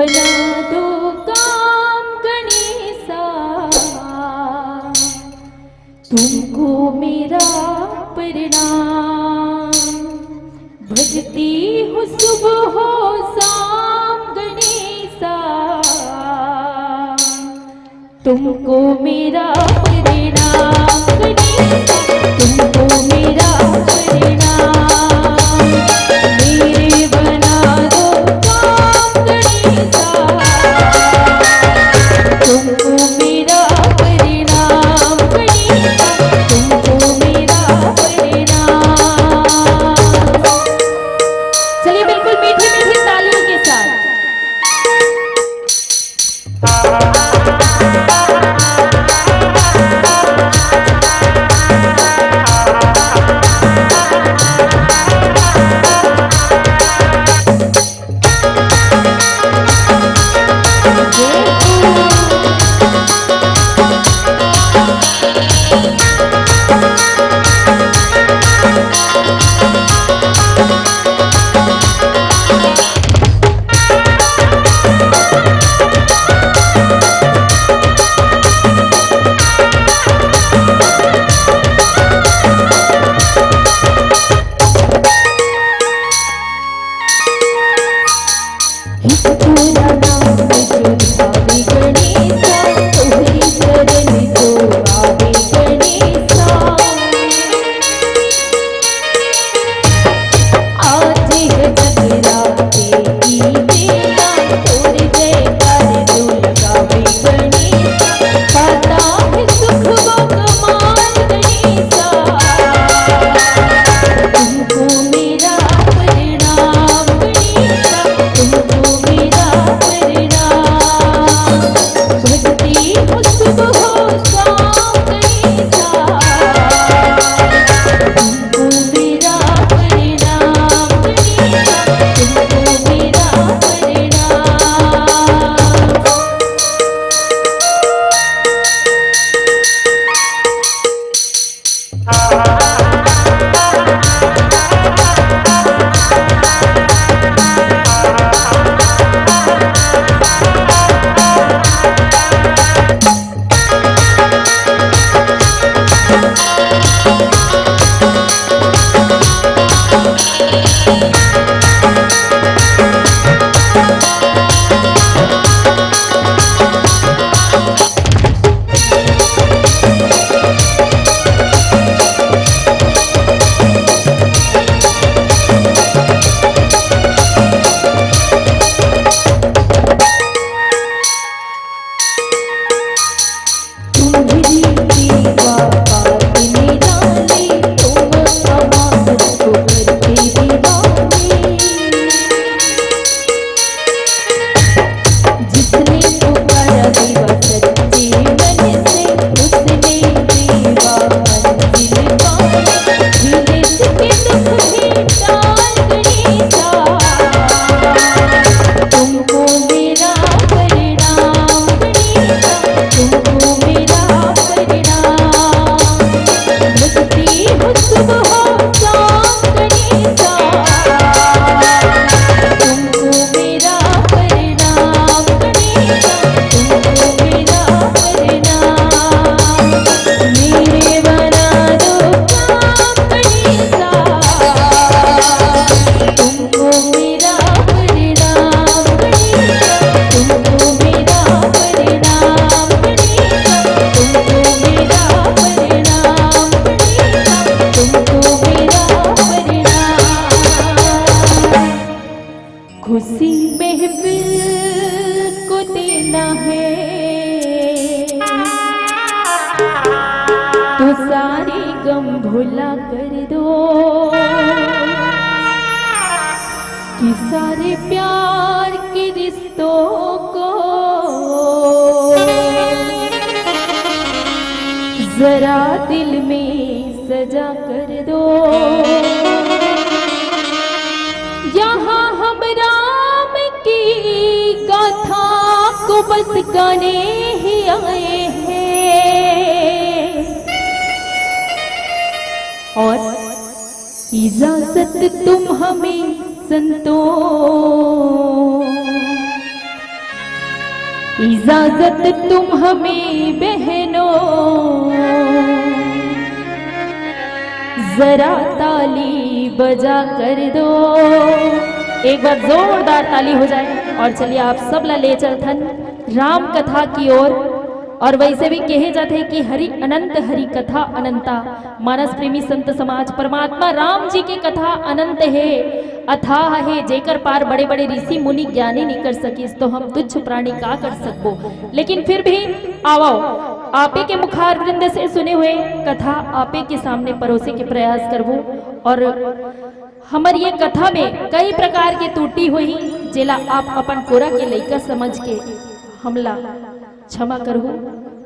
बना दो काम गणेशा, तुमको मेरा प्रणाम। भजती हूँ सुबह शाम गणेशा, तुमको मेरा प्रणाम गणेशा, तुमको मेरा प्रणाम। मेरे बना दो काम गणेशा, तुमको मेरा प्रणाम गणेशा, तुमको मेरा प्रणाम। चलिए बिल्कुल मीठी मीठी तालियों के साथ। खुशी महफिल को देना है तो सारे गम भुला कर दो, कि सारे प्यार के रिश्तों को जरा दिल में सजा कर दो। यहाँ हम राम की गाथा को बस गाने ही आए हैं, और इजाजत तुम हमें संतों इजाजत तुम हमें बहनों, जरा ताली बजा कर दो। एक बार जोरदार ताली हो जाए और चलिए आप सब ला ले चलथन राम कथा की ओर। और वैसे भी कहे जाते हैं कि हरि अनंत हरि कथा अनंता। मानस प्रेमी संत समाज परमात्मा राम जी की कथा अनंत है, अथाह है, जेकर पार बड़े बड़े ऋषि मुनि ज्ञानी नहीं कर सकिस तो हम तुच्छ प्राणी का कर सकबो। लेकिन फिर भी आओ आपे के मुखार वृंद से सुने हुए कथा आपे के सामने परोसे के प्रयास करबो। और हमारी ये कथा में कई प्रकार के टूटी हुई जेला आप अपन कोरा के लइका समझ के हमला क्षमा करहु।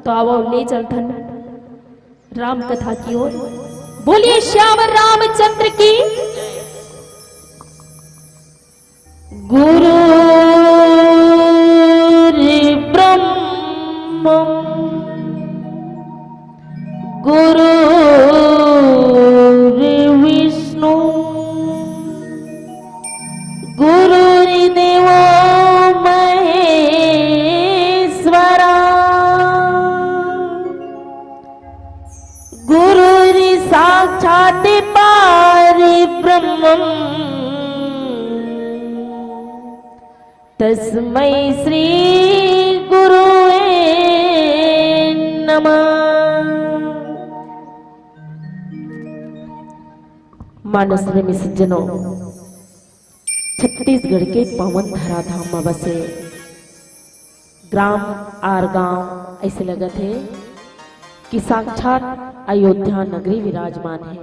तो आओ ले चलथन राम कथा की ओर। बोलिए श्याम रामचंद्र की। गुरु ब्रह्म गुरु विष्णु गुरुर्देवो महेश्वरा गुरुर्साक्षात् परब्रह्म तस्मै श्री गुरुवे नमः। मानस प्रेमी सज्जनों, छत्तीसगढ़ के पावन धराधाम में बसे ग्राम आर गांव ऐसे लगत है कि साक्षात अयोध्या नगरी विराजमान है।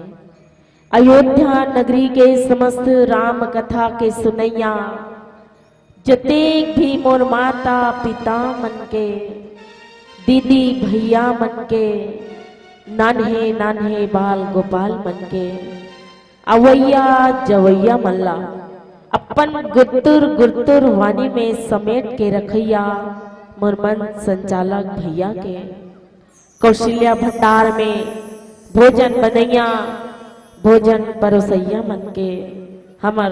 अयोध्या नगरी के समस्त राम कथा के सुनैया जतेक भी मोर माता पिता मन के, दीदी भैया मन के, नान्हे नान्हे बाल गोपाल मन के, अवैया जवैया मल्ला अपन गुर्तुर गुर्तुर वाणी में समेट के रखैया मोर मन संचालक भैया के, कौशल्या भंडार में भोजन बनैया भोजन परोसैया मन के, हमर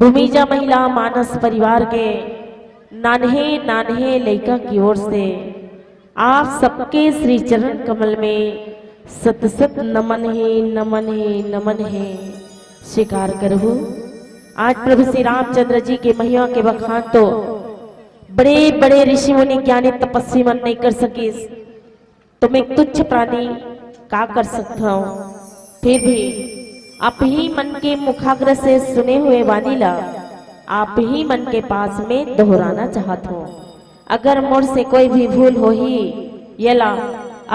भूमिजा महिला मानस परिवार के नान्हे नान्हे लइका की ओर से आप सबके श्री चरण कमल में सत सत नमन है नमन है नमन है स्वीकार करहु। आज प्रभु श्री रामचंद्र जी के महिमा के बखान तो बड़े बड़े ऋषि मुनि ज्ञानी तपस्वी मन नहीं कर सके, तो मैं तुच्छ प्राणी का कर सकता हूँ। फिर भी आप ही मन के मुखाग्र से सुने हुए वाणी ला आप ही मन के पास में दोहराना चाहत हो। अगर मोर से कोई भी भूल हो ही यला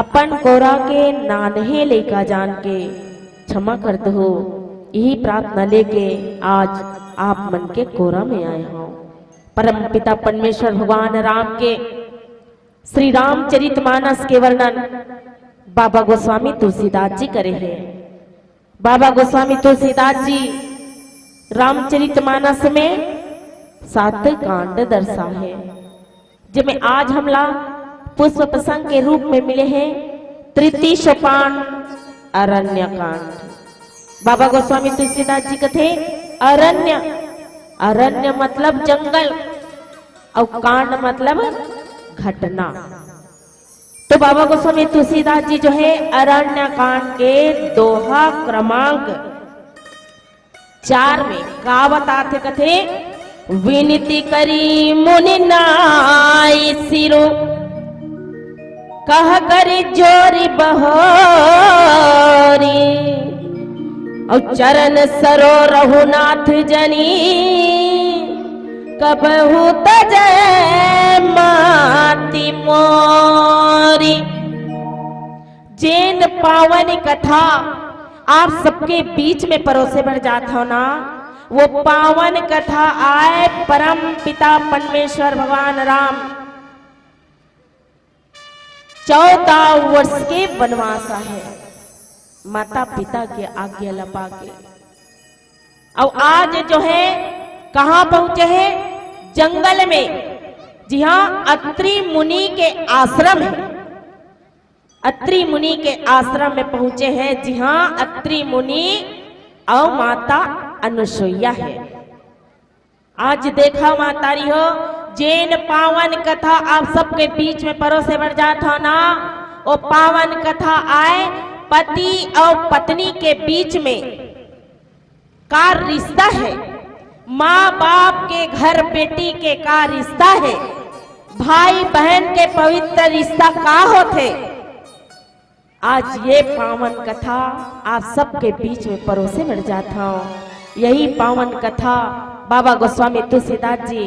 अपन कोरा के नान्हे लेका जान के क्षमा कर दो। यही प्रार्थना लेके आज आप मन के कोरा में आए हो। परम पिता परमेश्वर भगवान राम के श्री रामचरितमानस के वर्णन बाबा गोस्वामी तुलसीदास जी करे हैं। बाबा गोस्वामी तुलसीदास जी रामचरितमानस में 7 कांड दर्शा है, जिनमें आज हमला पुष्प प्रसंग के रूप में मिले हैं। तृतीय सोपान अरण्य कांड। बाबा गोस्वामी तुलसीदास जी कथे अरण्य, अरण्य मतलब जंगल और कांड मतलब घटना। तो बाबा गोस्वामी तुलसीदास जी जो है अरण्य कांड के दोहा क्रमांक 4 में का बताते कथे, विनती करी मुनि नाई सिरो कह करी जोरी बहोरी और चरण सरो रघुनाथ जनी कबहू तजय माती मोरी। जैन पावन कथा आप सबके बीच में परोसे बढ़ जाता हो ना, वो पावन कथा आए परम पिता परमेश्वर भगवान राम 14 वर्ष के वनवास है माता पिता के आज्ञा लपा के। और आज जो है कहां पहुंचे हैं, जंगल में। जी हाँ, अत्रि मुनि के आश्रम है। अत्रि मुनि के आश्रम में पहुंचे हैं। जी हाँ, अत्रि मुनि और माता अनुसुईया है। आज देखा मातारी हो जैन पावन कथा आप सबके बीच में परोसे बढ़ जाता ना, वो पावन कथा आए पति और पत्नी के बीच में का रिश्ता है, माँ बाप के घर बेटी के का रिश्ता है, भाई बहन के पवित्र रिश्ता का होते। आज ये पावन कथा आप सबके बीच में परोसे बढ़ जाता हूँ। यही पावन कथा बाबा गोस्वामी तुलसीदास जी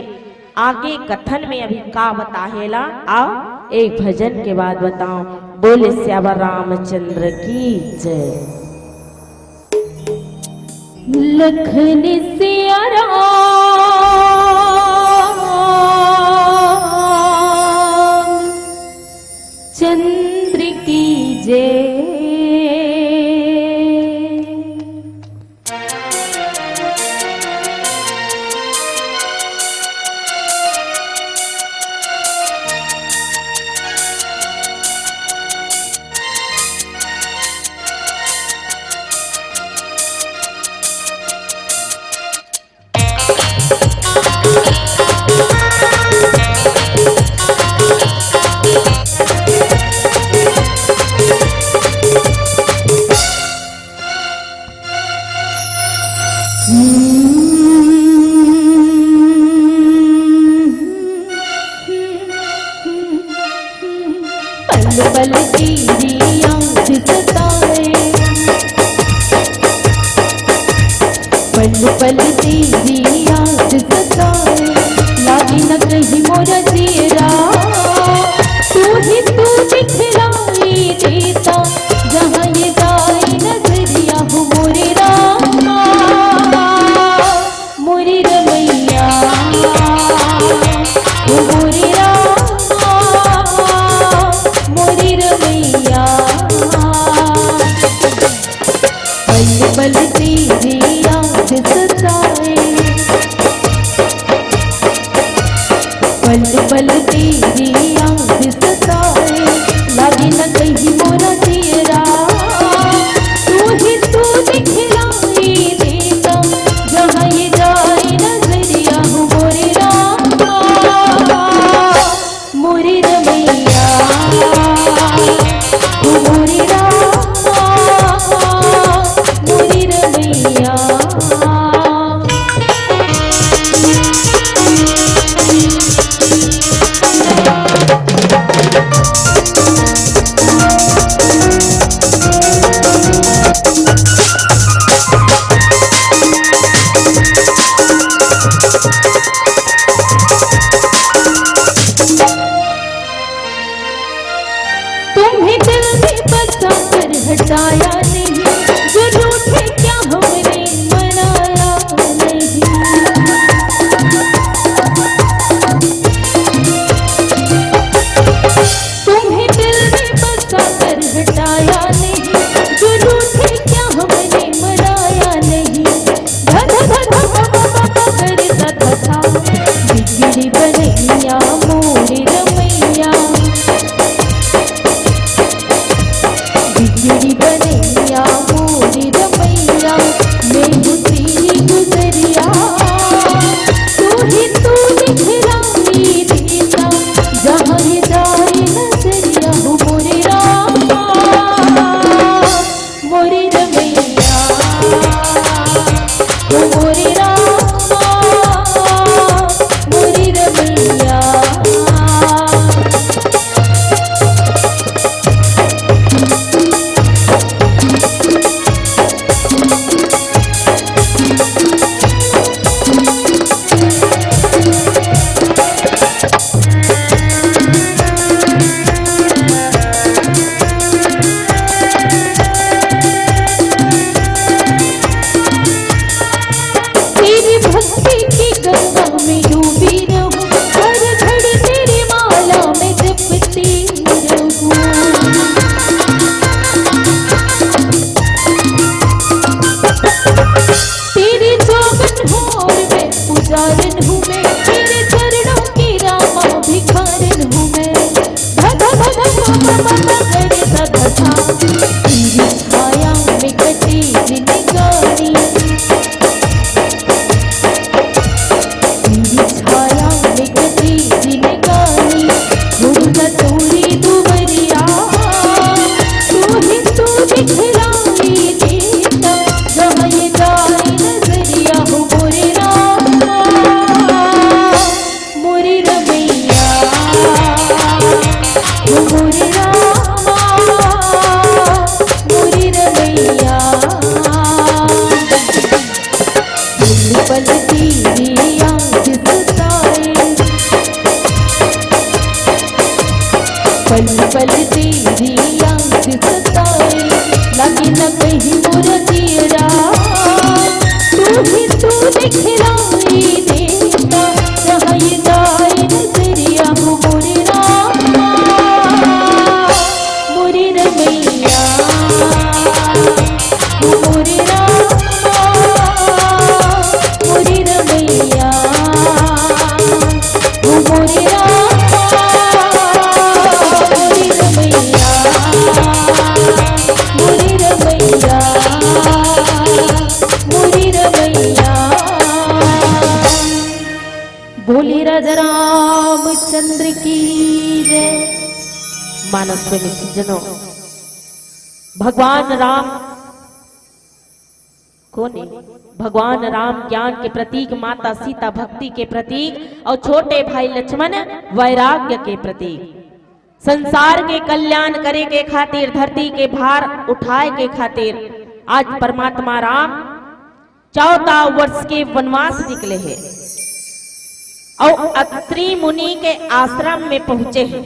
आगे कथन में अभी का बताहेला, आओ एक भजन के बाद बताओ। बोले श्यामा रामचंद्र की जय। लखन सिया राम चंद्र की जय। पल तेरी याद सताए, पल पल तेरी याद सताए, लागे न कहीं मोरा चेहरा, तू ही तू दिखलाई देता, जहाँ ये जाए नजरिया हो मोरे रामा, मोरे रमैया हो मोरे रामा, मोरे रमैया। पल पल तेरी याद सताए, पल पल तेरी याद सताए, लागे न कहीं मोरा चेहरा, तू ही तू दिखलाई देता, जहाँ ये जाए नजरिया हो मोरे रामा, मोरे रमैया हो मोरे रामा, मोरे रमैया। तुम्हें दिल में बसा कर हटाया नहीं, जो रूठे क्या हमने मनाया नहीं। तुम्हें दिल में बसा कर हटाया नहीं, जो रूठे क्या हमने मनाया नहीं। धन धन करता था बिगड़ी बनैया मोरे रमैया, बिगड़ी बनैया मोरे रमैया, मैं हूँ तेरी गुजरिया, तू ही तू दिखलाई देता, जहाँ ये जाए नजरिया हो मोरे रामा, मोरे रामा मोरी रमैया पल तेरी याद सताए पल पल तेरी याद सताए लगे न कहीं मोरा तेरा तू दिखलाई देता रहा ये गाय नजरिया मोरे रामा मोरे रमैया मोरे रामा मोरे रमैया मोरे रामा मोरे रमैया मोरे रमैया मोरे रमैया। बोली राजा रामचंद्र की जय। मानस प्रेमी जनों, भगवान राम कौन है? भगवान राम ज्ञान के प्रतीक, माता सीता भक्ति के प्रतीक और छोटे भाई लक्ष्मण वैराग्य के प्रतीक। संसार के कल्याण करे के खातिर, धरती के भार उठाए के खातिर आज परमात्मा राम 14 वर्ष के वनवास निकले हैं और अत्रि मुनि के आश्रम में पहुंचे हैं।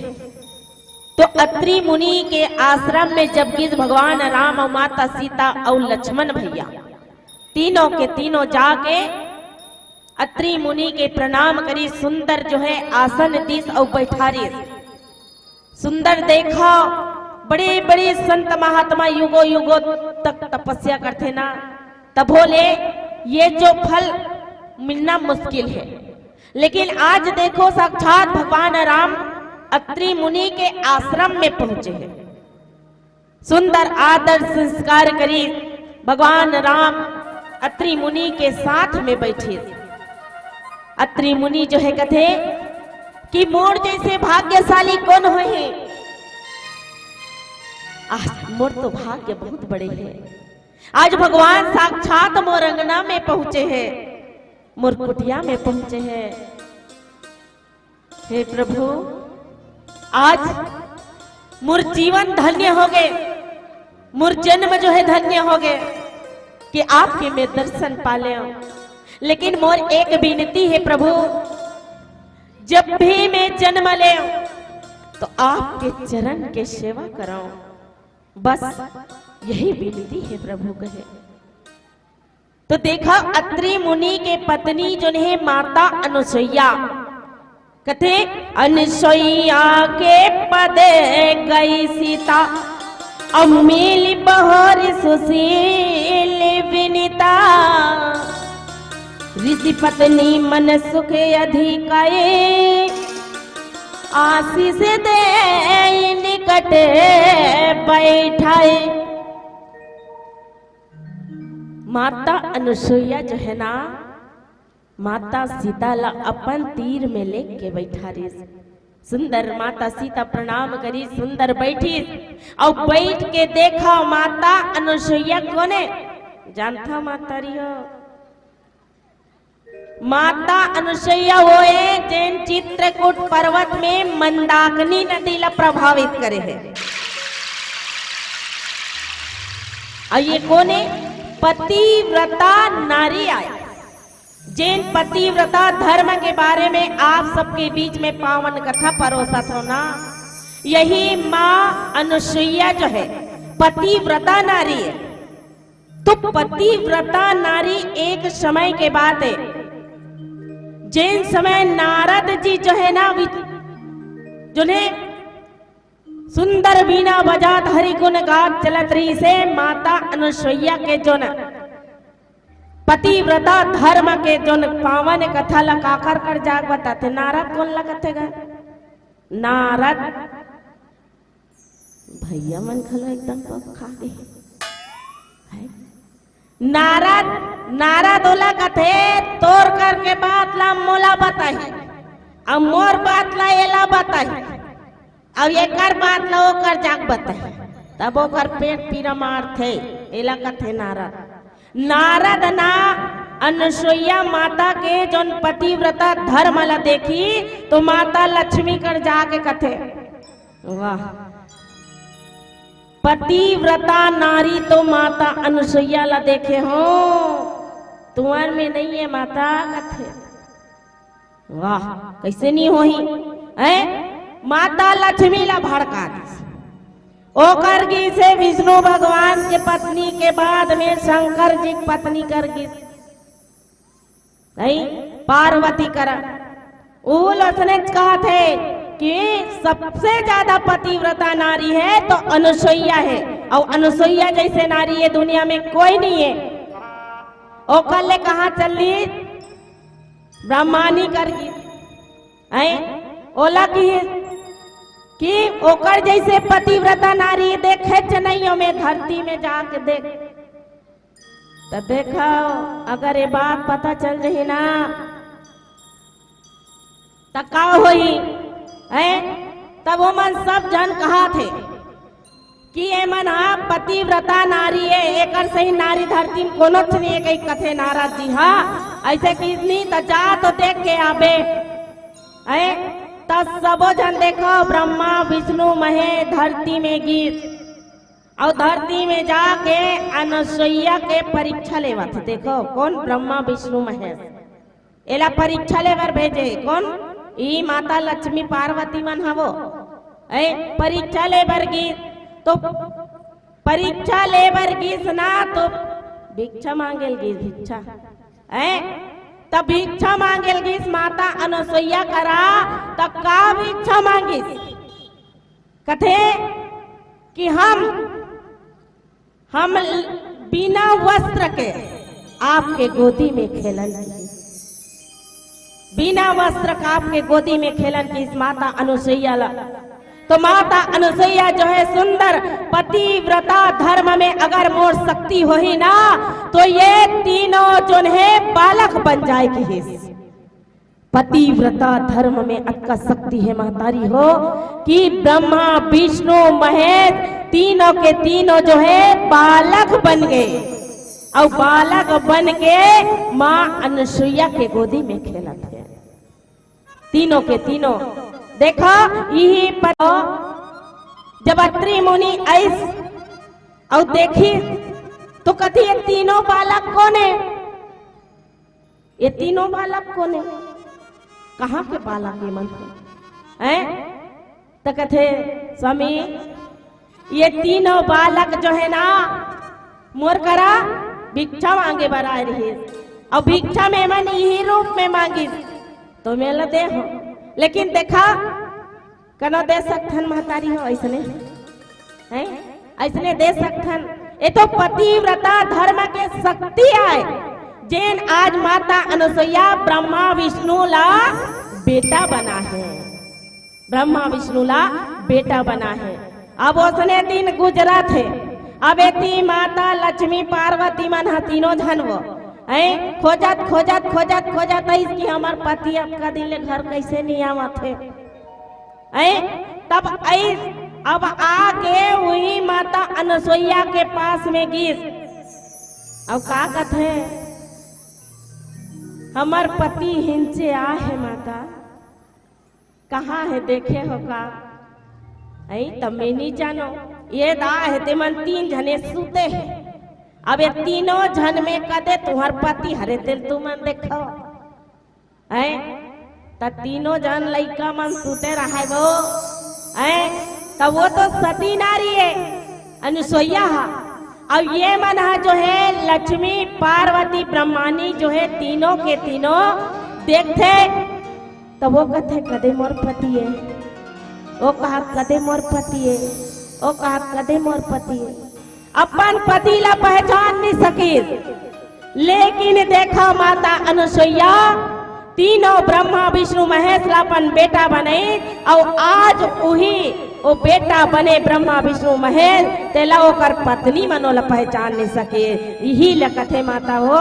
तो अत्रि मुनि के आश्रम में जब कि भगवान राम और माता सीता और लक्ष्मण भैया तीनों के तीनों जाके अत्रि मुनि के प्रणाम करी, सुंदर जो है आसन दिस और बैठारी सुंदर देखा। बड़े बड़े संत महात्मा युगो युगो तक तपस्या करते ना, तब बोले ये जो फल मिलना मुश्किल है, लेकिन आज देखो साक्षात भगवान राम अत्रि मुनि के आश्रम में पहुंचे हैं। सुंदर आदर संस्कार करी भगवान राम अत्रि मुनि के साथ में बैठे। अत्रि मुनि जो है कहते कि मोर जैसे भाग्यशाली कौन हो है। आज मोर तो भाग्य बहुत बड़े हैं। आज भगवान साक्षात मोर अंगना में पहुंचे हैं, मोर कुटिया में पहुंचे हैं। हे प्रभु, आज मोर जीवन धन्य हो गए, मोर जन्म जो है धन्य हो गए कि आपके मैं दर्शन पाले। लेकिन मोर एक विनती है प्रभु, जब भी मैं जन्म ले तो आपके चरण के सेवा कराऊं, बस यही विनती है प्रभु कहे। तो देखा अत्रि मुनि के पत्नी जो है माता अनुसुईया, कहते अनुसुईया के पदे गई सीता, अम्मील बहोर सुशील विनीता, ऋषि पत्नी मन सुख अधिकाए, आशीष दे निकट बैठाए। माता अनुसुईया जो है ना, माता सीता ला अपन तीर में लेके बैठा रही। सुंदर माता सीता प्रणाम करी, सुंदर बैठी और बैठ के देखा माता अनुसुईया कौन है जानता? माता रियो माता अनुसुईया होए जैन चित्रकूट पर्वत में मंदाकिनी नदी ला प्रभावित करे है। और ये कौन है? पतिव्रता नारी आया। जैन पतिव्रता धर्म के बारे में आप सबके बीच में पावन कथा परोसा था ना। यही माँ अनुसुईया जो है पतिव्रता नारी है। तो पतिव्रता नारी एक समय के बाद है, जैन समय नारद जी जो है ना, जो ने सुंदर वीणा बजात हरि गुण गात चलत रही से माता अनुसुईया के जो न पतिव्रता धर्म के जो पावन कथा ला काकर कर जाग बताते। नारद कौन ला कथे गए? नारद भैया मन खलो एकदम खा गए। नारद ओला कथे तोर करके बात ला मोला बताई, अब मोर बात ला एला बताई, अब एकर बात ला ओकर जाग बताई, तब ओकर पेट पीरा मार थे। एला कथे नारद। नारद ना अनुसुईया माता के जोन पतिव्रता धर्म ला देखी तो माता लक्ष्मी कर जाके कथे, वाह पतिव्रता नारी तो माता अनुसुईया ला देखे हो, तुम्हार में नहीं है माता कथे। वाह कैसे नहीं होही है। माता लक्ष्मी ला भड़का दी, ओकर गी से विष्णु भगवान के पत्नी के बाद में शंकर जी की पत्नी कर गी नहीं पार्वती कर। उसने कहा थे कि सबसे ज्यादा पतिव्रता नारी है तो अनुसुईया है, और अनुसुईया जैसे नारी ये दुनिया में कोई नहीं है। ओ कल कहा चली ब्रह्मानी कर ओला कि ओकर जैसे पतिव्रता नारी देखे चेन्नइयों में धरती में जाके देख, तो देखो अगर ये बात पता चल रही ना तो का होई है। तब वो मन सब जन कहा थे कि ये मन पतिव्रता नारी है, एक सही नारी धरती में कोनो नहीं कई कथे नाराज जी। हाँ ऐसे कितनी तो जा तो देख के आबे है। तब सबो जन देखो ब्रह्मा विष्णु महेश धरती में गीत, और धरती में जाके अनुसुईया के परीक्षा लेवा थे। देखो कौन ब्रह्मा विष्णु महेश एला परीक्षा लेवर भेजे, कौन ई माता लक्ष्मी पार्वती मन हवो परीक्षा लेबर गीत। तो परीक्षा लेबर गीत ना तो भिक्षा मांगेल गीत भिक्षा है। तब भिक्षा मांगेल गीस माता अनुसुईया करा, तब का भिक्षा मांगिस कथे कि हम बिना वस्त्र के आपके गोदी में खेलन, बिना वस्त्र का आपके गोदी में खेलन की इस माता अनुसुईया ला। तो माता अनुसुईया जो है सुंदर पतिव्रता धर्म में अगर मोर शक्ति हो ही ना तो ये तीनों जो है बालक बन जाएगी। पतिव्रता धर्म में अक्का शक्ति है महतारी हो कि ब्रह्मा विष्णु महेश तीनों के तीनों जो है बालक बन गए, और बालक बन के माँ अनुसुईया के गोदी में खेला थे तीनों के तीनों। देखो यही पर जब अत्रि मुनि ऐस और देखी तो कथी ये तीनों बालक कौन है, ये तीनों बालक कौन है, कहाँ के बालक ये मन है। तो कथे स्वामी ये तीनों बालक जो है ना मोर करा भिक्षा मांगे बराए रही, और भिक्षा में मन यही रूप में मांगी तो मेला दे हो, लेकिन देखा कनो दे सकथन महतारी हो ऐसने है, ऐसने दे सकथन। ये तो पतिव्रता धर्म के शक्ति आए जेन आज माता अनुसुईया ब्रह्मा विष्णु ला बेटा बना है, ब्रह्मा विष्णु ला बेटा बना है। अब उसने दिन गुजरा थे, अब एती माता लक्ष्मी पार्वती मन तीनों धन वो खोजत खोजत खोजत खोजत इसकी हमार पति आपका दिन ले घर कैसे नहीं आवा थे। तब अब आके वही माता अनुसुईया के पास में गिर, अब का कथे हमार पति हिंसे आ है माता, कहाँ है देखे हो का। तब मैं नहीं जानो ये दा है ते मन तीन जने सूते हैं, अब ये तीनों जन में कदे तुम्हार पति हरे दिल तू मन देखो त तीनों जन लइका मन सूते रहे वो तब वो तो सती नारी है अनुसुईया। अब ये मन जो है लक्ष्मी पार्वती ब्रह्मानी जो है तीनों के तीनों देखते, तब वो कहते कदे मोर पति है, वो कहा कदे मोर पति है, वो कहा कदे मोर पति है। अपन पति ला पहचान नहीं सकी, लेकिन देखा माता अनुसुईया तीनों ब्रह्मा विष्णु महेश ला अपन बेटा बने, और आज वही वो बेटा बने ब्रह्मा विष्णु महेश तेला ओकर पत्नी मनोला पहचान नहीं सके। यही लकथे माता हो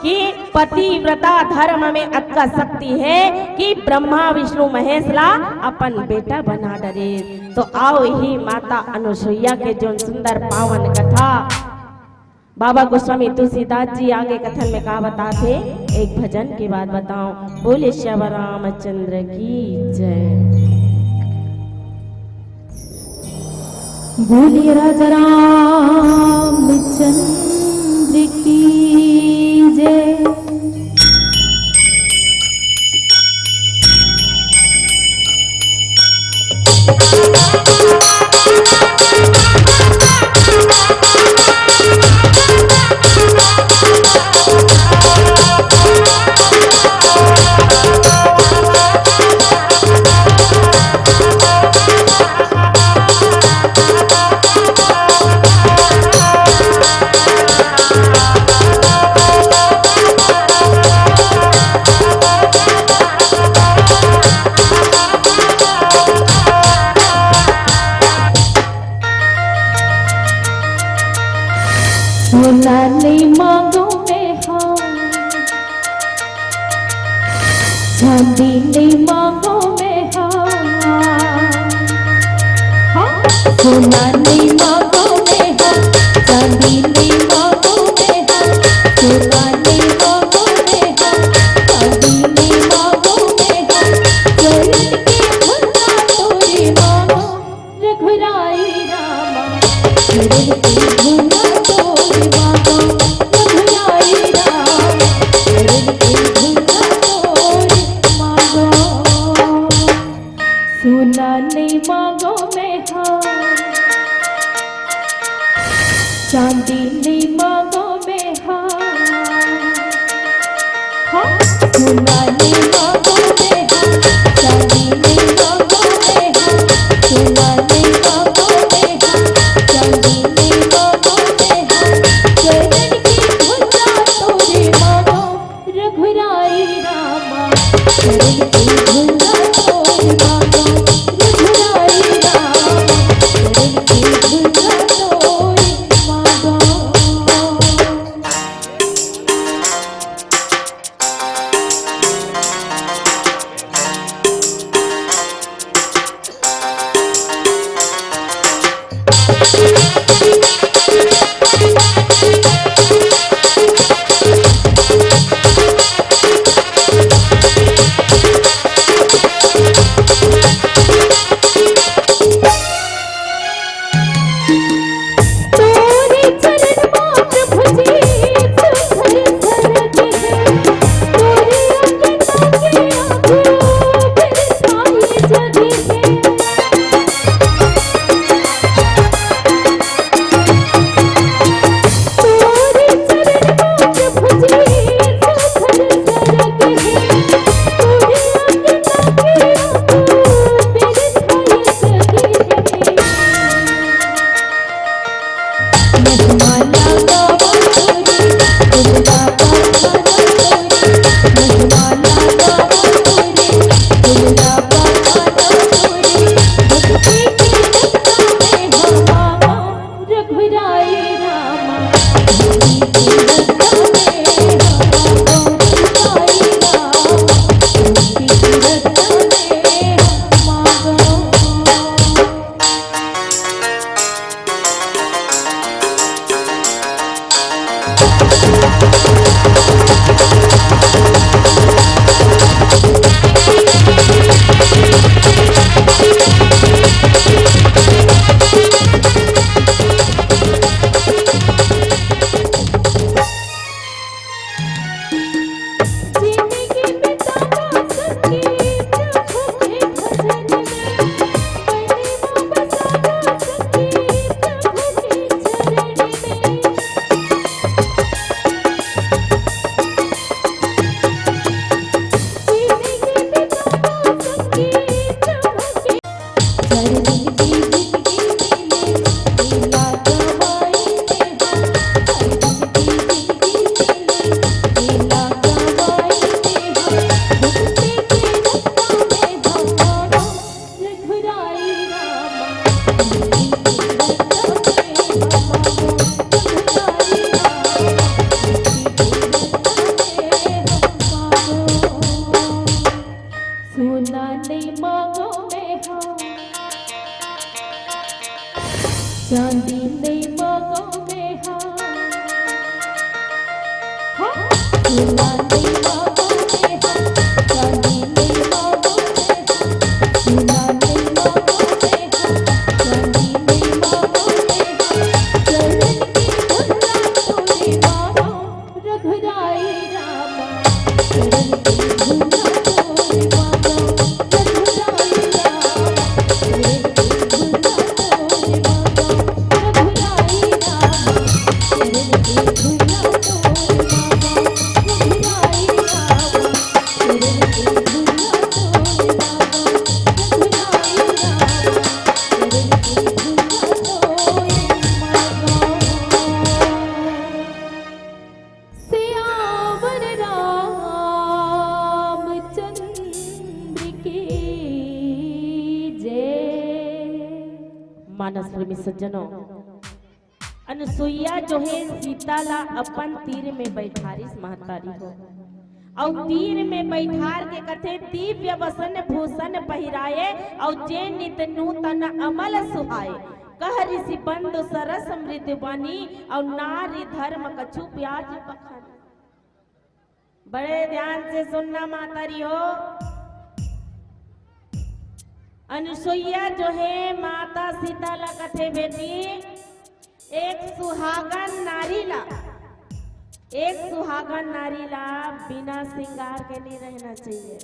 कि पतिव्रता धर्म में अक्का शक्ति है कि ब्रह्मा विष्णु महेश ला अपन बेटा बना डरे। तो आओ यही माता अनुसुईया के जो सुंदर पावन कथा बाबा गोस्वामी तुलसीदास जी आगे कथन में कहा बताते, एक भजन के बाद बताओ। बोले श्याम रामचंद्र की जय। बोलिए राजा रामचंद्र की जय। सोना नहीं मांगो में हाँ, चांदी नहीं मांगो में हाँ, सोना नहीं मांगो में हाँ, चांदी नहीं मांगो में हाँ, सोना नहीं मांगो में हाँ, चांदी नहीं मांगो में हाँ, चरण के भुला तोरे मांगो रघुराई रामा, चरण के भुला तोरे मांगो रघुराई रामा, चरण के भुला तोरे मांगो। सोना नहीं मांगो में हाँ, चांदी नहीं मांगो में हाँ, हाँ, सोना नहीं मांगो में हाँ, चांदी नहीं मांगो में हाँ, सोना नहीं मांगो में हाँ, चांदी नहीं मांगो में हाँ, चरण की भुला तोरे मांगो रघुराई रामा, चरण की भुला तोरे मांगो रघुराई रामा, चरण की भुला तोरे मांगो। तोरे चरण मात्र भुजी सुधर सरगे है, तोरे अंगना के आगू बिरथाई जगे है। तोरे चरण मात्र भुजी सुधर सरगे है, तोरे अंगना के आगू बिरथाई जगे है। महिमाला गावा तोरी, दुर्गा पाखाना तोरी, महिमाला गावा तोरी, दुर्गा पाखाना तोरी, भक्ति की रत्ता में हमारा रघुराई रामा, भक्ति की रत्ता में हमारा रघुराई रामा, भक्ति की रत्ता में हमारा। जिंदगी बितावा सखी प्रभु के भजन में, परिणा बसावा सखी प्रभु के चरण में। जिंदगी बितावा सखी प्रभु के चरण की जिंदगी मिले, लीला गवाई में हाँ, चरण की जिंदगी मिले, लीला गवाई में हाँ, भक्ति के रत्ता में हमारा रघुराई रामा, भक्ति के रत्ता में हमारा रघुराई रामा, भक्ति के रत्ता में हमारा। सोना नहीं मांगो में हाँ, चांदी नहीं मांगो में हाँ, हाँ, सोना नहीं मांगो में हाँ, चांदी नहीं मांगो में हाँ, सोना नहीं मांगो में हाँ, चांदी नहीं मांगो प्रेमी सज्जनों, अनुसुईया जो है सीता ला अपन तीर में बैठारिस महतारी हो, और तीर में बैठार के कथे दिव्य वसन भूषण पहिराए, और जे नित नूतन अमल सुहाए, कह ऋषि बंधु सरस मृदु बनी, और नारी धर्म कछु प्याज बखानी। बड़े ध्यान से सुनना मातारी हो। अनुसुईया जो है माता सीता ला कथे बेटी एक सुहागन नारी ला, एक सुहागन नारी ला बिना श्रृंगार के नहीं रहना चाहिए।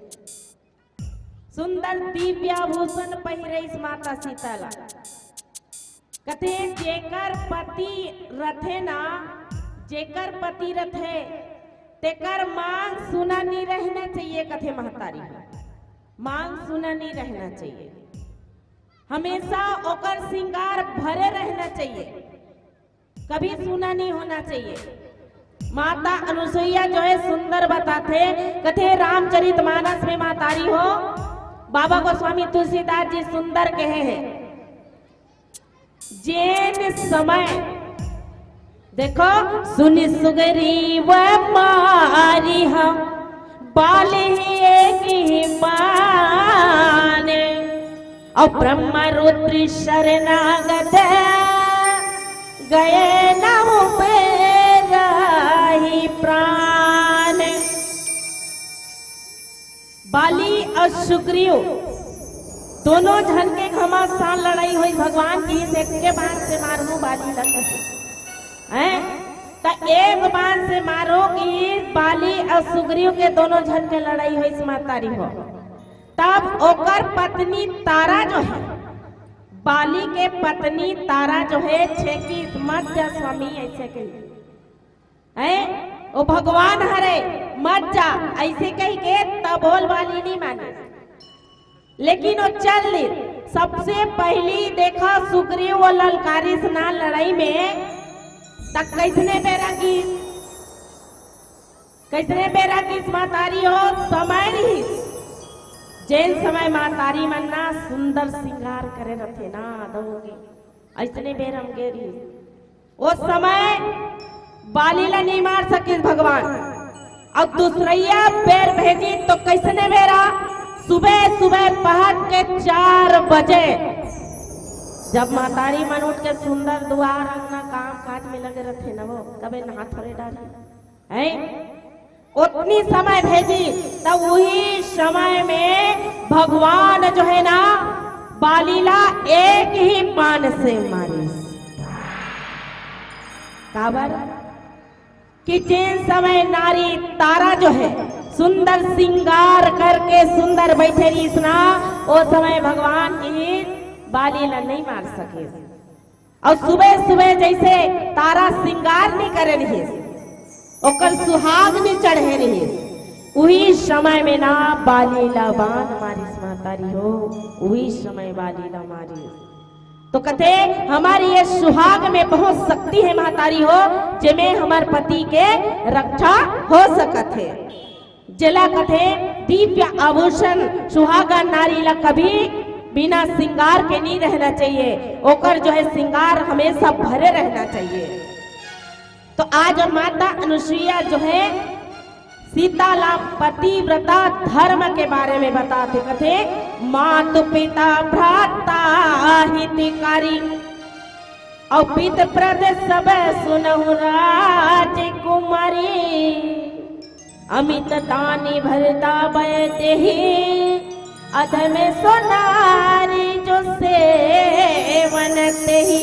सुंदर दिव्याभूषण पहिरे इस माता सीता ला। कथे जेकर पति रथे ना, जेकर पति रथे तेकर मांग सुना नहीं रहना चाहिए। कथे महतारी मांग सुना नहीं रहना चाहिए, हमेशा ओकर श्रृंगार भरे रहना चाहिए, कभी सुना नहीं होना चाहिए। माता अनुसुईया जो है सुंदर बताते, कथे रामचरितमानस में मातारी हो बाबा गोस्वामी तुलसीदास जी सुंदर कहे हैं, जैन समय देखो सुनि सुग्रीव मारी हम बाले की माने, और ब्रह्म रुद्र शरणागत गए न ही प्राण। बाली और सुग्रीव दोनों जन के घमासान लड़ाई हुई, भगवान की के बाण से मारू बाली हैं, तो एक बाण से मारो कि बाली और सुग्रीव के दोनों जन के लड़ाई हुई मातारी हो। तब ओकर पत्नी तारा जो है, बाली के पत्नी तारा जो है छेकी मत जा स्वामी ऐसे कही है, वो भगवान हरे मत जा ऐसे कही के तब बोल बाली नहीं माने, लेकिन वो चल ली। सबसे पहली देखा सुग्रीव और ललकारी स्नान लड़ाई में तक कैसने बेरा की मातारी हो समय नहीं, जैन समय मातारी मन्ना सुंदर श्रृंगार करे रथे ना दोगे ऐसने बेर हम गेरी। वो समय बाली ला नहीं मार सके भगवान, और दूसरैया बेर भेजी तो कैसने बेरा सुबह सुबह पहर के 4 बजे जब मातारी मन उठ के सुंदर दुआर अंगना काम काज में लगे रखे न, वो कभी नहा थोड़े डाले है उतनी समय भेजी, तब वही समय में भगवान जो है ना बालीला एक ही बाण से मारी। काबर कि जिन समय नारी तारा जो है सुंदर श्रृंगार करके सुंदर बैठे रही ना, वो समय भगवान की बालीला नहीं मार सके। और सुबह सुबह जैसे तारा श्रृंगार नहीं करे रही, ओकर सुहाग नहीं चढ़े रही, वही समय में ना बालीला बाण मारिस मातारी हो, वही समय बालीला मारी। तो कथे हमारी ये सुहाग में बहुत शक्ति है मातारी हो, जिसमें हमार पति के रक्षा हो सकत है। जला कथे दिव्य आभूषण सुहागा नारी ला कभी बिना श्रृंगार के नहीं रहना चाहिए, ओकर जो है श्रृंगार हमेशा भरे रहना चाहिए। तो आज माता अनुसुईया जो है सीता ला पतिव्रता धर्म के बारे में बताते, कथे मातु पिता भ्राता हितकारी, और पित प्रद सब सुनहु राजकुमारी, अमित दानी भरता बैठे ही अधम सोनारी जो सेवन ते ही।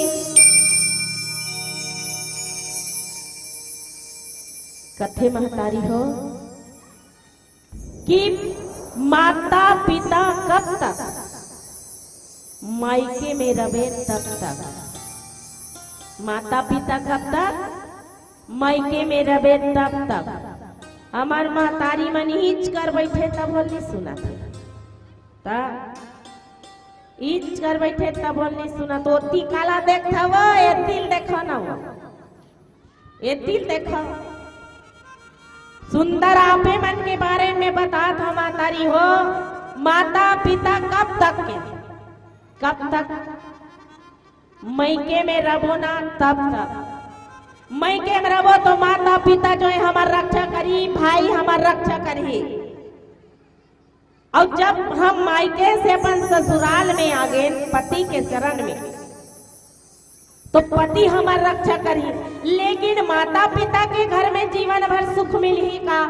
कथे महतारी हो कि माता पिता कब तक मायके में रहे तब तक, माता पिता कब तक मायके में रहे तब तक। हमार महतारी मन ईच कर बैठे तब बोल नहीं सुना था, ईच कर बैठे तब बोल नहीं सुना। तो ओती काला देखा वो एतिल देखा ना, वो एतिल देखा। सुंदर आपे मन के बारे में बता था मातारी हो, माता पिता कब तक के, कब तक मैके में रहो ना तब तक मैके में रहो तो माता पिता जो है हमारा रक्षा करी, भाई हमारा रक्षा करी। और जब हम मायके से अपन ससुराल में आ गए पति के चरण में, तो पति हमारा रक्षा करी। लेकिन माता पिता के घर में जीवन भर सुख मिली का?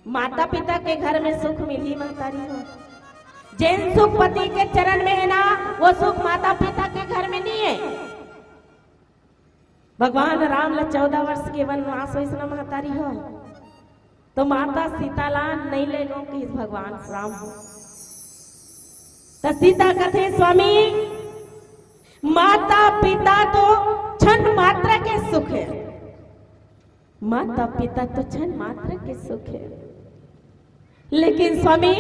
माता पिता के घर में सुख मिली महतारी हो? जिन सुख पति के चरण में है ना, वो सुख माता पिता के घर में नहीं है। भगवान राम ला 14 वर्ष के वनवास वैसना महतारी हो, तो माता सीतालान नहीं ले लो कि भगवान राम हो। तो सीता कथे स्वामी माता पिता तो क्षण मात्र के सुख है, माता पिता तो क्षण मात्र के सुख है। लेकिन स्वामी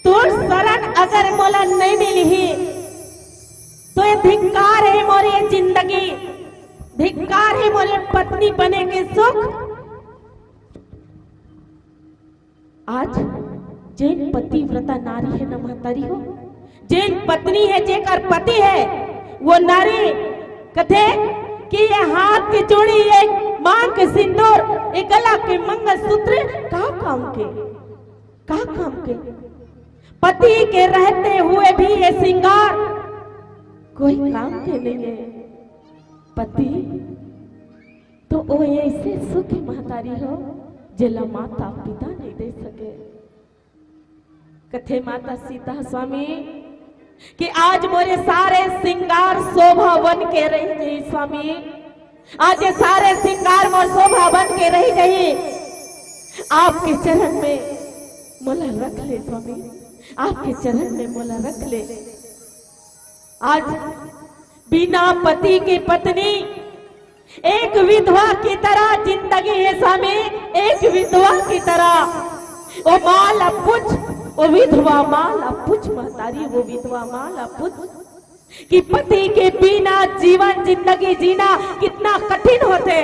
तो शरण अगर मोला नहीं मिली ही तो ये धिक्कार है मोरी जिंदगी, धिक्कार है मोरे पत्नी बने के सुख। आज जैन पतिव्रता नारी है न महतारी हो, जैन पत्नी है जेकर पति है वो नारी कथे कि ये हाथ की चूड़ी, एक मांग के सिंदूर, एक गला के मंगलसूत्र का काम के पति के रहते हुए भी ये श्रृंगार कोई काम के नहीं है। पति तो वो ऐसे सुख महतारी हो जिला माता पिता नहीं दे सके। कथे माता सीता स्वामी कि आज मोरे सारे श्रृंगार शोभा बन के रही गई स्वामी, आज ये सारे श्रृंगार मोर शोभा बन के रही गई। आपके चरण में मोला रख ले स्वामी, आपके चरण में मोला रख ले। आज बिना पति की पत्नी एक विधवा की तरह जिंदगी है स्वामी, एक विधवा की तरह। वो माला पुछ, वो विधवा माला पुछ महतारी, वो विधवा माला पुछ कि पति के बिना जीवन जिंदगी जीना कितना कठिन होते।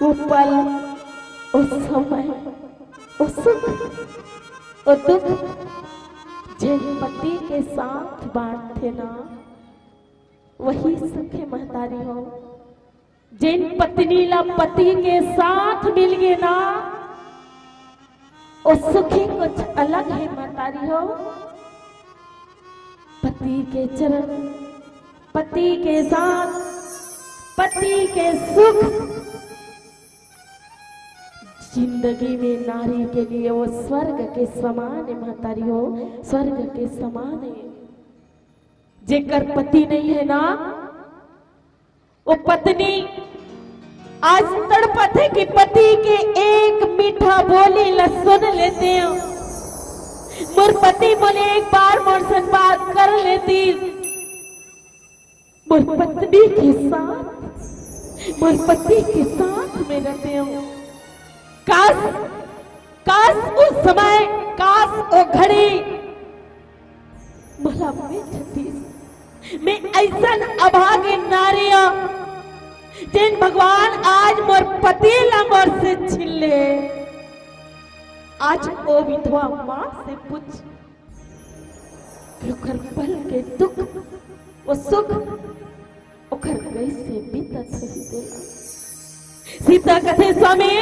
वो पल, वो समय, वो सुख, वो दुख जिन पति के साथ बांटते ना वही सुख है महतारी हो। जिन पत्नी ला पति के साथ मिल गए ना वो सुख ही कुछ अलग है महतारी हो। पति के चरण, पति के साथ, पति के सुख जिंदगी में नारी के लिए वो स्वर्ग के समान है महतारी हो, स्वर्ग के समान है। जेकर पति नहीं है ना वो पत्नी आज तड़पत है कि पति के एक मीठा बोली ला सुन लेते हैं। मोर पति बोले एक बार मोर से बात कर लेती, मोर पत्नी के साथ, मोर पति के साथ में रहते हो। काश उस समय, काश वो घड़ी मला मैं ऐसा अभागे नारिया जिन भगवान आज मोर पति ला मोर से छीन ले। आज ओ विधवा मां से पूछ ओकर पल के दुख, वो सुख ओकर कैसे बीतत होई। सीता कथे स्वामी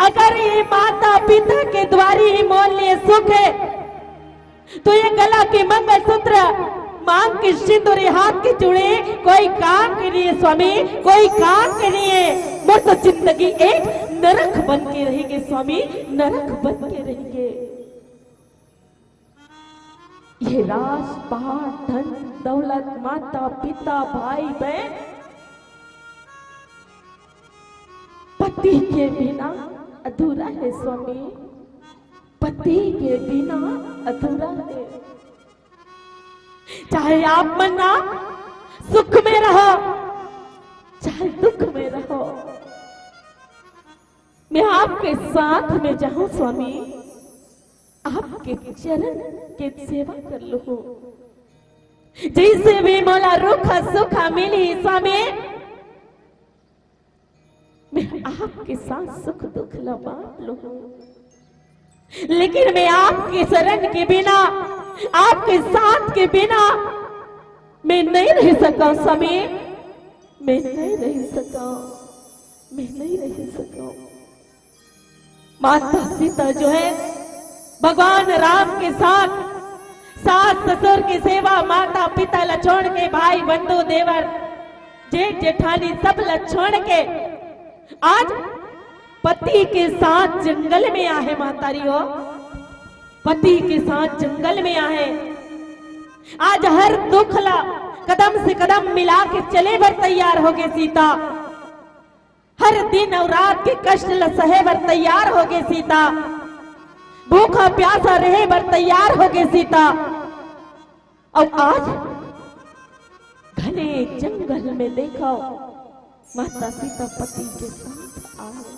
अगर ये माता पिता के द्वारी ही मोल लिए सुख है तो ये गला के मंगलसूत्र, मांग के सिंदूर, हाथ के चूड़े कोई काम के लिए स्वामी, कोई काम के लिए। मोर तो जिंदगी एक नरक बन के रहेंगे स्वामी, नरक बन के रहेंगे। ये राज पहाड़ धन दौलत माता पिता भाई बहन पति के बिना अधूरा है स्वामी, पति के बिना अधूरा है। चाहे आप मना सुख में रहो चाहे दुख में रहो, मैं आपके साथ में जाऊं स्वामी, आपके चरण के सेवा कर लूं। जैसे भी मोला रुखा सुखा मिली स्वामी, मैं आपके साथ सुख दुख ला बांट लूं। लेकिन मैं आपके शरण के बिना, आपके साथ के बिना मैं नहीं रह सका समय, मैं नहीं रह सका, मैं नहीं रह सका। माता सीता जो है भगवान राम के साथ सास ससुर की सेवा, माता पिता लक्ष्मण के भाई बंधु देवर जेठ जेठानी सब लक्ष्मण के आज पति के साथ जंगल में आहे। मातारी हो, पति के साथ जंगल में आहे। आज हर दुख ला कदम से कदम मिला के चले बर तैयार हो गए सीता। हर दिन और रात के कष्ट ला सहे बर तैयार हो गए सीता। भूखा प्यासा रहे बर तैयार हो गए सीता। और आज घने जंगल में देखो माता सीता पति के साथ आए।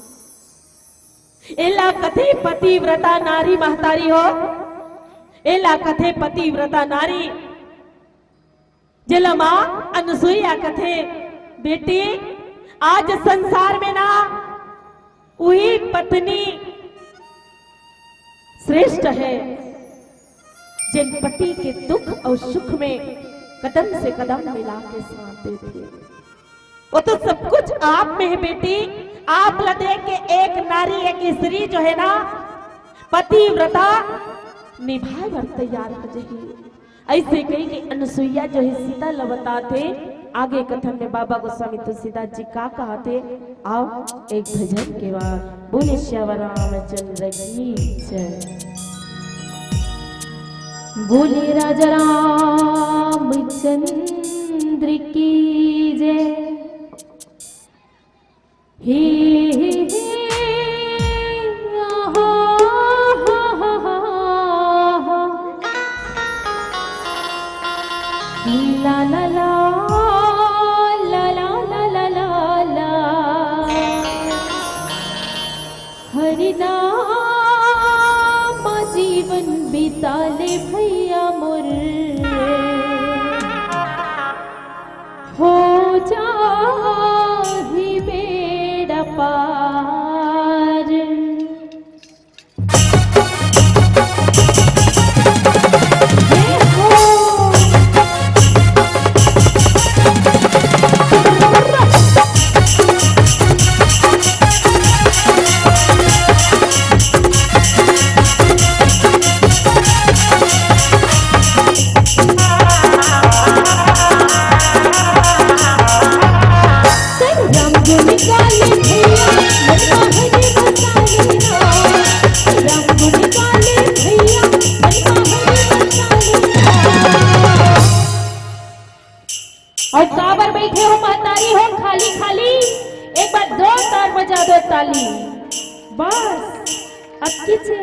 एला कथे पतिव्रता नारी महतारी हो, एला कथे पतिव्रता नारी। जिला मां अनुसुईया कथे बेटी आज संसार में ना वही पत्नी श्रेष्ठ है जिन पति के दुख और सुख में कदम से कदम मिला के साथ देती है। वो तो सब कुछ आप में है बेटी। आप ला देख के एक नारी एक स्त्री जो है ना पतिव्रता निभाए बर तैयार हो जाएगी। ऐसे कही कि अनुसुईया जो है सीता ला बताते आगे कथन में बाबा गोस्वामी तुलसीदास जी का कहते। आओ एक भजन के बाद बोले श्यावर रामचंद्र की जय। बोले राजा रामचंद्र की जय। हे ला ला ला ला ला ला ला ला ला हरि नाम जीवन बिताले भैया मोर हो जाहि बेड़ा पार। और काबर बैठे हो महतारी हो खाली खाली, एक बार जोरदार बजा दो ताली। बस अब किसे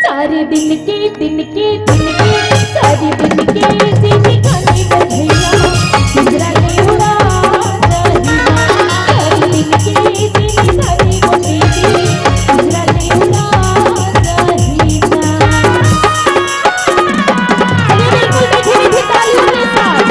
सारे दिन के सारे दिन के जीनी खाने बधैया गुजरा ले उड़ा रहीना। सारे दिन के जीनी खाने बधैया गुजरा ले उड़ा रहीना। चलिए बिल्कुल मीठी मीठी तालियों के साथ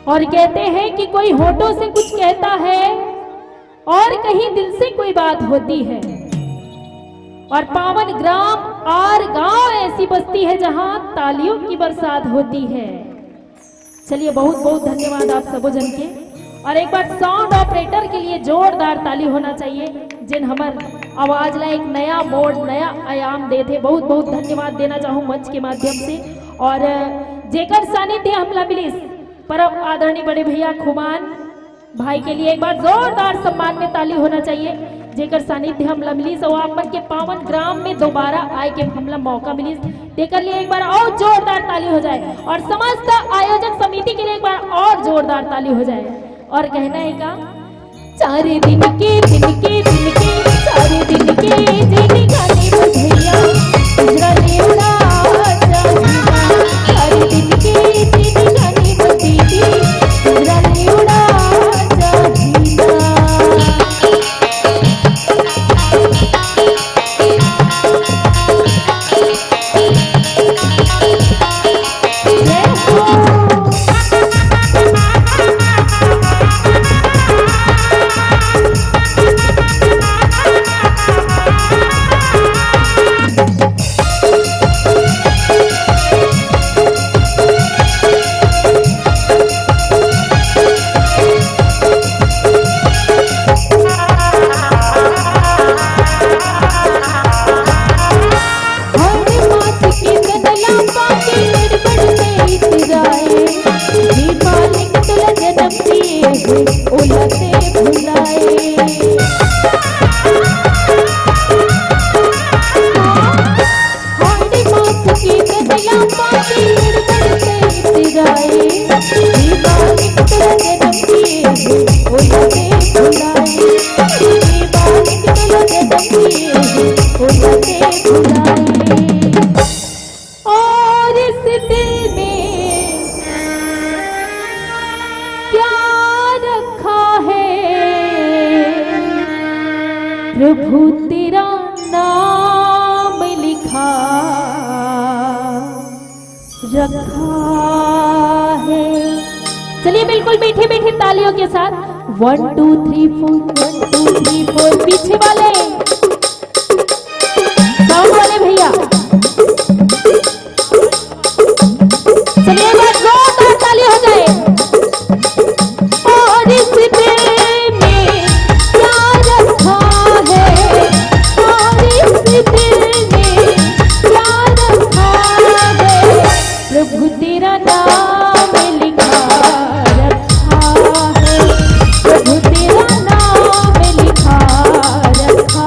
और कहते हैं कि कोई होठों से कुछ कहता है और कहीं दिल से कोई बात होती है। और पावन ग्राम और गांव ऐसी बस्ती है जहां तालियों की बरसात होती है। चलिए बहुत बहुत धन्यवाद आप सबो जन के। और एक बार साउंड ऑपरेटर के लिए जोरदार ताली होना चाहिए जिन हमार आवाज ला एक नया मोड़ नया आयाम दे थे। बहुत बहुत धन्यवाद देना चाहूँ मंच के माध्यम से। और जेकर सानिध्य हमला मिली परम आदरणीय बड़े भैया खुमान भाई के लिए एक बार जोरदार सम्मान में ताली होना चाहिए। जेकर सानिध्य हमला मिली सो आपन के पावन ग्राम में दोबारा आए के हमला मौका मिली देकर लिए एक बार और जोरदार ताली हो जाए। और समस्त आयोजक समिति के लिए एक बार और जोरदार ताली हो जाए। और कहना है का 4 दिन के 4 दिन के गाने बधैया गुजराले उड़ा जाना। 4 दिन के गाने बधैया गुजराले उड़ा और इस दिल में क्या रखा है प्रभु तेरा नाम लिखा रखा है। चलिए बिल्कुल मीठे मीठे तालियों के साथ 1 2 3 4 1 2 3 4 पीछे वाले साउंड वाले भैया चलिए एक बार जोरदार ताली हो जाए। और इस दिल में क्या रखा है और इस दिल में क्या रखा है प्रभु तेरा नाम लिखा रखा है प्रभु तेरा नाम लिखा रखा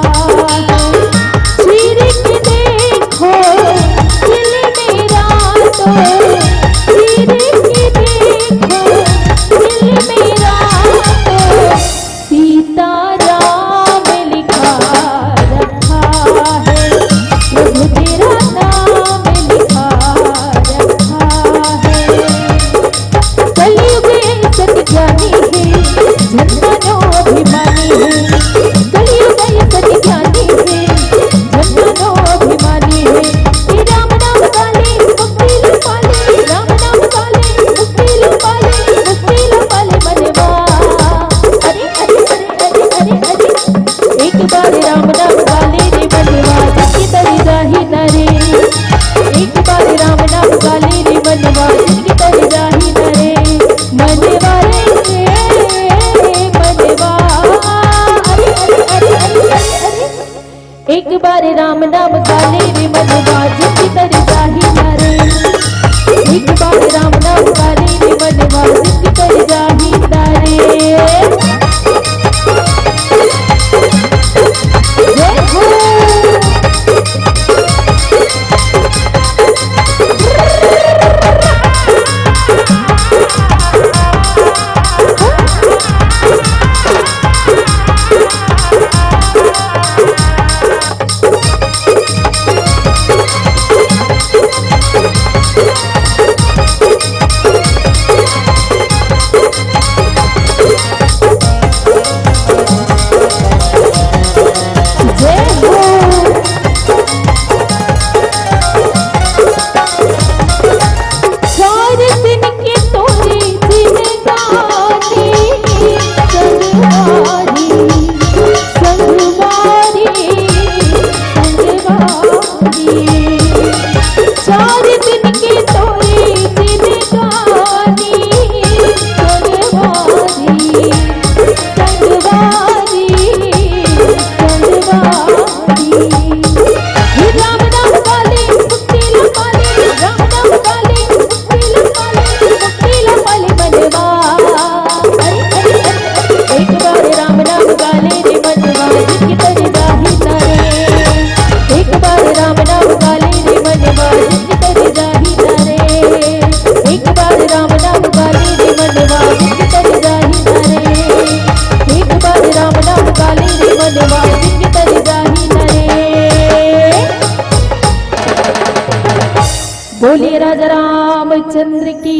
बोलिए राजा रामचंद्र की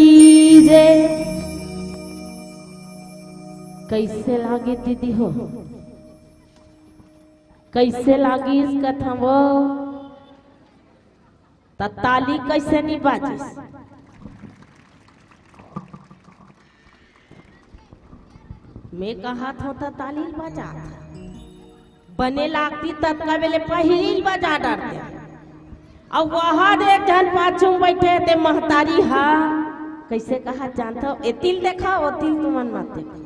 जय। कैसे लागी दीदी हो, कैसे लागी इस कथा वो, ताली कैसे नहीं बाजिस? मैं कहा था ताली बजा, बने लागती तत्का बेले पहिली बजा डालते। अब वहां एक जन पाछू बैठे थे महतारी हा, कैसे कहा जानता हो? एतिल देखा ओतिल तुमन मत देखो।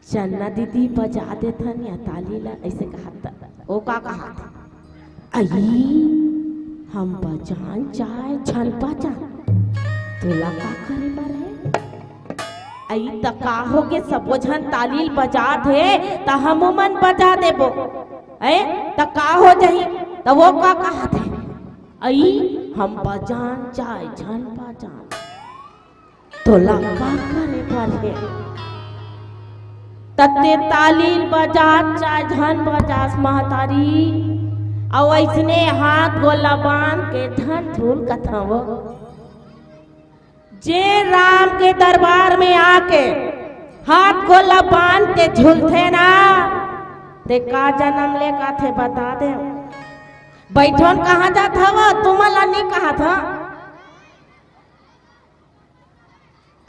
चन्ना दीदी बजा देता या ताली ला, ऐसे कहा था। ओ का कहा था? आई हम बजान चाहे छन बजान, तोला का करे बारे? आई तका हो के सबो झन ताली बजा थे त हम मन बजा देबो, ए तका हो जही त वो का कहा थे? आई हम बजान चाहे छन बजान, तोला का करे बारे? तत्ते ताली बजा चाहे झन बजास महतारी, और ऐसने हाथ गोला बांध के धन धूल कथावो। जे राम के दरबार में आके हाथ गोला बांध के झूलते ना, ते का जन्म ले का थे बता दे। बैठोन कहाँ जाता वो तुम्हारा नहीं कहा था?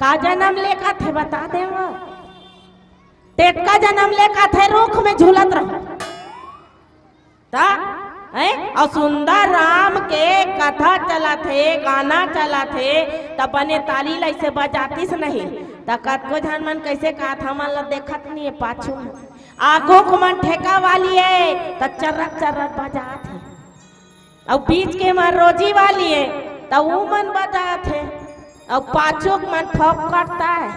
का जन्म ले का थे बता दे वो। टेट का जन्म ले का थे रूख में झूलत रहो ता, और सुंदर राम के कथा चला थे, गाना चला थे, तब बने ताली ऐसे बजातीस नहीं तकत को झन मन कैसे कहा था? मन ला देखत नहीं है पाछू आगो को मन ठेका वाली है त चर्रक चर्रक बजा थे, और बीच के मन रोजी वाली है तब वो मन बजा थे, और पाछू मन ठोक करता है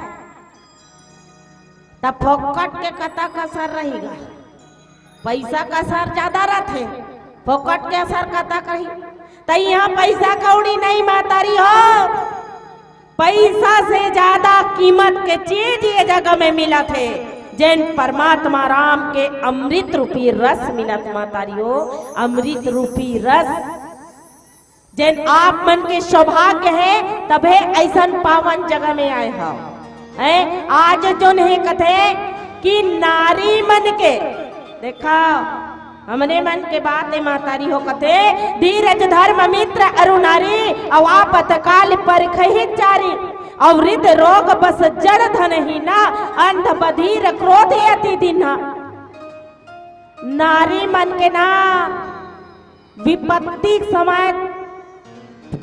तब फोकट के कथा का असर रहेगा। पैसा का असर ज्यादा रहते, फोकट के असर कथा कही तो यहाँ पैसा कौड़ी नहीं मातारी हो, पैसा से ज्यादा कीमत के चीज ये जगह में मिला थे, जैन परमात्मा राम के अमृत रूपी रस मिलत मातारी हो। अमृत रूपी रस जैन आप मन के सौभाग्य है तबे ऐसा पावन जगह में आए हो। आज जो नहीं कथे कि नारी मन के देखा हमने मन के बात है मातारी हो कथे, धीरज धर्म मित्र अरु नारी, अवापत काल पर खहित जारी, अवृद्ध रोग बस जड़ धन ही ना, अंध बधीर क्रोध अति दीना। नारी मन के ना विपत्ति समय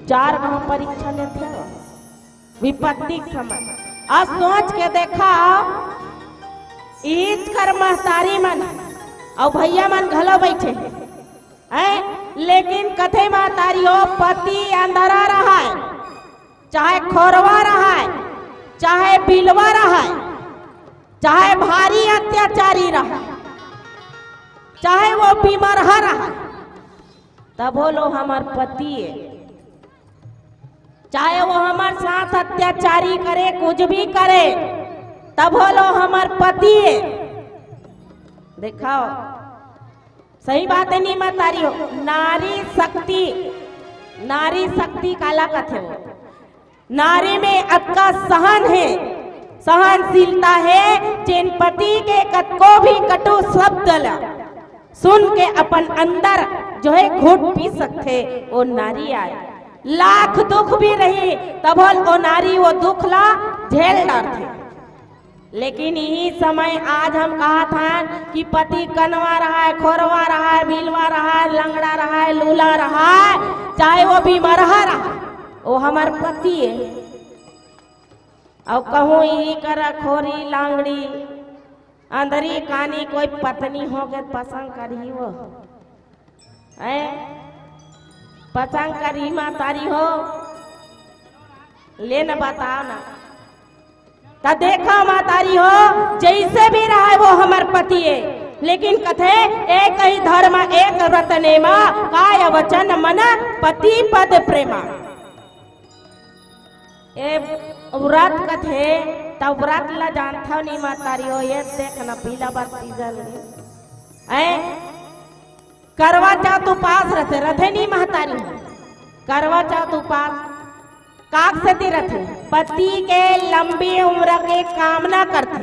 4 गांव परीक्षा लेते हो, विपत्ति समय आज सोच के देखा ईद कर महतारी मन और भैया मन घलो बैठे हैं, लेकिन कथे महतारी हो पति अंधरा रहा है, चाहे खोरवा रहा है, चाहे बिलवा रहा है, चाहे भारी अत्याचारी रहा, चाहे वो बीमार रहा, तब बोलो हमार पति है। चाहे वो हमारे साथ अत्याचारी करे, कुछ भी करे, तब बोलो हमार पति है। दिखाओ सही बात है नहीं मातारी हो। नारी शक्ति काला कथे हो, नारी में अक्का सहन है, सहनशीलता है, जिन पति के कतको भी कटु शब्द ला सुन के अपन अंदर जो है घुट पी सकते वो नारी आए। लाख दुख भी रही तब वो नारी वो दुख ला झेल डालते। लेकिन यही समय आज हम कहा था कि पति कनवा रहा है, खोरवा रहा है, बिलवा रहा है, लंगड़ा रहा है, लूला रहा है, चाहे वो बीमार रहा, वो हमार पति है। और कहूँ यही करा खोरी लांगड़ी अंदरी कानी कोई पत्नी हो गए पसंद करी वो पसंद करी मातारी हो ले न बताओ ना ता देखा मातारी हो जैसे भी रहा है वो हमार पति है। लेकिन कथे एक ही धर्म एक व्रत नेमा, काय वचन मन पति पद प्रेमा। ए व्रत कथे तब व्रत ला जानता नहीं मातारी हो। ये देखना पीला बत्ती जल गए करवा चौथ उपास रथे नहीं महतारी हो। करवा चौथ उपास काक से तीरथ है, पति के लंबी उम्र के कामना करते,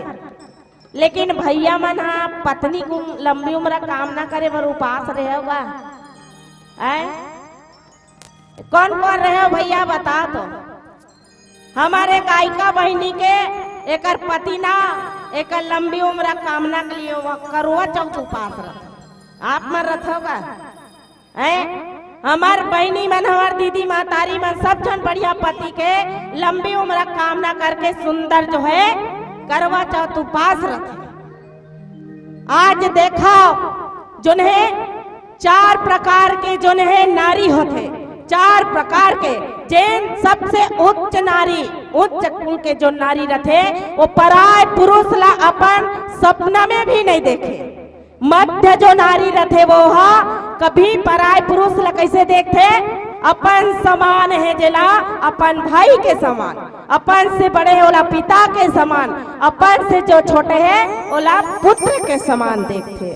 लेकिन भैया मन हा पत्नी को लंबी उम्र कामना करे बर उपास रहे होगा। कौन कौन रहे हो भैया बता दो। हमारे गायिका बहनी के एकर पति ना एकर लंबी उम्र कामना के लिए करवा चौथ उपास रथ आप मन रथ होगा। हमार बहनी मन हमार दीदी महतारी मन सब जन बढ़िया पति के लंबी उम्र कामना करके सुंदर जो है करवा चौथ उपास रखे। आज देखा जिन्हें 4 प्रकार के जिन्हें नारी होते, 4 प्रकार के जैन सबसे उच्च नारी उच्च कुल के जो नारी रथे वो पराय पुरुष ला अपन सपना में भी नहीं देखे। मध्य जो नारी रथे वो हा कभी पराय पुरुष ला कैसे देखते, अपन समान है जेला अपन भाई के समान, अपन से बड़े ओला पिता के समान, अपन से जो छोटे हैं ओला पुत्र के समान देखते।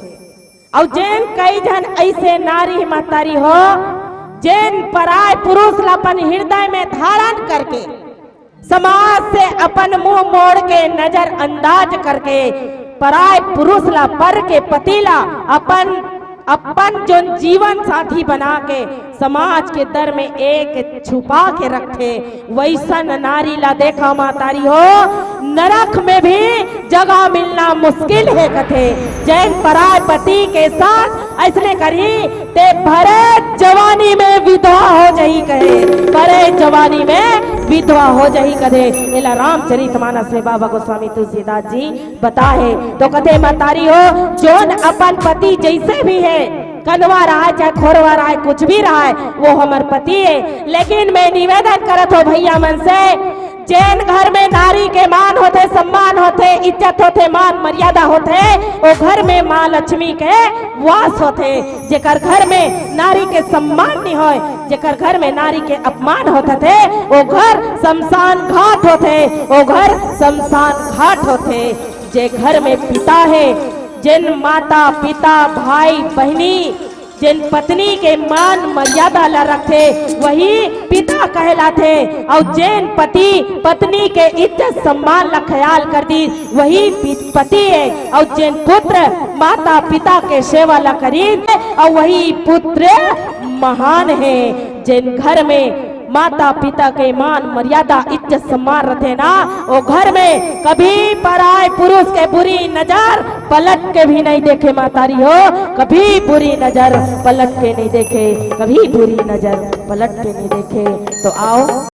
और जैन कई जन ऐसे नारी महतारी हो जैन पराय पुरुष ला अपन हृदय में धारण करके समाज से अपन मुंह मोड़ के नजर अंदाज करके पराय पुरुष ला पर के पतिला अपन जो जीवन साथी बना के समाज के दर में एक छुपा के रखे, वैसन नारी ला देखा मातारी हो नरक में भी जगह मिलना मुश्किल है कथे। जैन पराय पति के साथ ऐसने करी ते भरे जवानी में विधवा हो जाही कहे, भरे जवानी में विधवा हो जाही कहे। एला रामचरितमानस में बाबा गोस्वामी तुलसीदास जी बताए तो कथे मातारी हो जोन अपन पति जैसे भी है, कनवा रहा है चाहे खोरवा रहा है कुछ भी रहा है वो हमार पति है। लेकिन मैं निवेदन करत हो भैया मन से जैन घर में नारी के मान होते, सम्मान होते, इज्जत होते, मान मर्यादा होते, वो घर में माँ लक्ष्मी के वास होते। जेकर घर में नारी के सम्मान नहीं होए, जेकर घर में नारी के अपमान होते थे वो घर शमशान घाट होते, वो घर शमशान घाट होते। जे घर में पिता है, जिन माता पिता भाई बहनी जिन पत्नी के मान मर्यादा ला रखे वही पिता कहलाते, और जिन पति पत्नी के इज्जत सम्मान ला ख्याल कर दी वही पति है। और जिन पुत्र माता पिता के सेवा ला करी और वही पुत्र महान है। जिन घर में माता पिता के मान मर्यादा इज्जत सम्मान रखे ना वो घर में कभी पराय पुरुष के बुरी नजर पलट के भी नहीं देखे मातारी हो, कभी बुरी नजर पलट के नहीं देखे, कभी बुरी नजर पलट के नहीं देखे। तो आओ